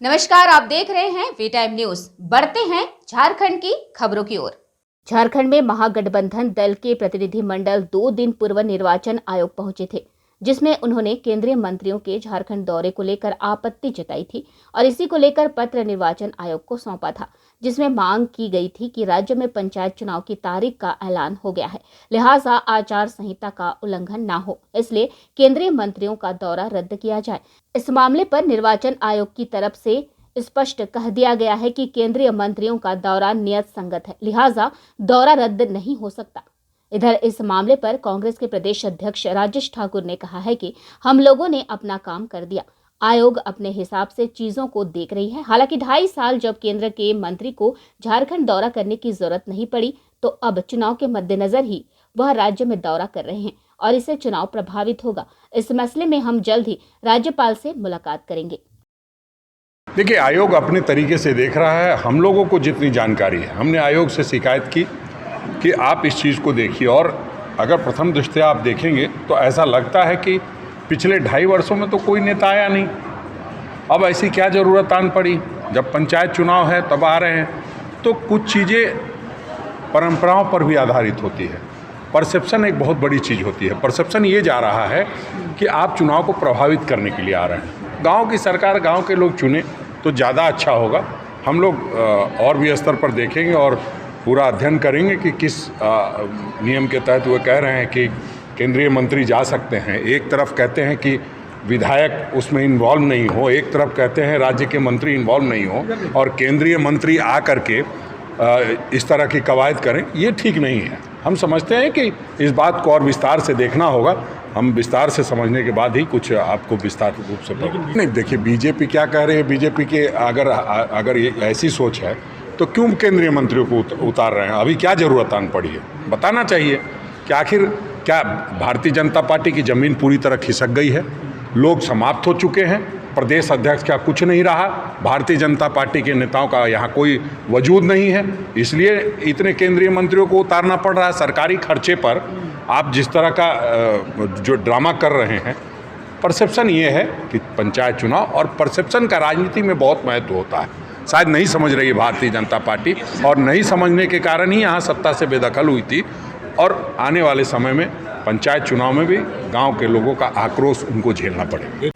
नमस्कार, आप देख रहे हैं वी टाइम न्यूज। बढ़ते हैं झारखंड की खबरों की ओर। झारखंड में महागठबंधन दल के प्रतिनिधिमंडल 2 दिन पूर्व निर्वाचन आयोग पहुंचे थे, जिसमें उन्होंने केंद्रीय मंत्रियों के झारखंड दौरे को लेकर आपत्ति जताई थी और इसी को लेकर पत्र निर्वाचन आयोग को सौंपा था, जिसमें मांग की गई थी कि राज्य में पंचायत चुनाव की तारीख का ऐलान हो गया है, लिहाजा आचार संहिता का उल्लंघन न हो, इसलिए केंद्रीय मंत्रियों का दौरा रद्द किया जाए। इस मामले पर निर्वाचन आयोग की तरफ से स्पष्ट कह दिया गया है कि केंद्रीय मंत्रियों का दौरा नियत संगत है, लिहाजा दौरा रद्द नहीं हो सकता। इधर इस मामले पर कांग्रेस के प्रदेश अध्यक्ष राजेश ठाकुर ने कहा है कि हम लोगों ने अपना काम कर दिया, आयोग अपने हिसाब से चीजों को देख रही है। हालांकि 2.5 साल जब केंद्र के मंत्री को झारखंड दौरा करने की जरूरत नहीं पड़ी, तो अब चुनाव के मद्देनजर ही वह राज्य में दौरा कर रहे हैं और इससे चुनाव प्रभावित होगा। इस मसले में हम जल्द ही राज्यपाल से मुलाकात करेंगे। देखिए, आयोग अपने तरीके से देख रहा है। हम लोगों को जितनी जानकारी है, हमने आयोग से शिकायत की कि आप इस चीज़ को देखिए, और अगर प्रथम दृष्टया आप देखेंगे तो ऐसा लगता है कि पिछले 2.5 वर्षों में तो कोई नेता आया नहीं। अब ऐसी क्या ज़रूरत आन पड़ी? जब पंचायत चुनाव है तब आ रहे हैं। तो कुछ चीज़ें परंपराओं पर भी आधारित होती है। परसेप्शन एक बहुत बड़ी चीज़ होती है। परसेप्शन ये जा रहा है कि आप चुनाव को प्रभावित करने के लिए आ रहे हैं। गांव की सरकार, गांव के लोग चुने तो ज़्यादा अच्छा होगा। हम लोग और भी स्तर पर देखेंगे और पूरा अध्ययन करेंगे कि किस नियम के तहत वो कह रहे हैं कि केंद्रीय मंत्री जा सकते हैं। एक तरफ कहते हैं कि विधायक उसमें इन्वॉल्व नहीं हो, एक तरफ कहते हैं राज्य के मंत्री इन्वॉल्व नहीं हो, और केंद्रीय मंत्री आ करके इस तरह की कवायद करें, ये ठीक नहीं है। हम समझते हैं कि इस बात को और विस्तार से देखना होगा। हम विस्तार से समझने के बाद ही कुछ आपको विस्तार रूप से नहीं। देखिए, बीजेपी क्या कह रहे हैं, बीजेपी के अगर ये ऐसी सोच है तो क्यों केंद्रीय मंत्रियों को उतार रहे हैं? अभी क्या ज़रूरत आन पड़ी है? बताना चाहिए कि आखिर क्या भारतीय जनता पार्टी की ज़मीन पूरी तरह खिसक गई है? लोग समाप्त हो चुके हैं। प्रदेश अध्यक्ष का कुछ नहीं रहा। भारतीय जनता पार्टी के नेताओं का यहाँ कोई वजूद नहीं है, इसलिए इतने केंद्रीय मंत्रियों को उतारना पड़ रहा है। सरकारी खर्चे पर आप जिस तरह का जो ड्रामा कर रहे हैं, परसेप्शन ये है कि पंचायत चुनाव, और परसेप्शन का राजनीति में बहुत महत्व होता है। शायद नहीं समझ रही है भारतीय जनता पार्टी, और नहीं समझने के कारण ही यहाँ सत्ता से बेदखल हुई थी। और आने वाले समय में पंचायत चुनाव में भी गांव के लोगों का आक्रोश उनको झेलना पड़ेगा।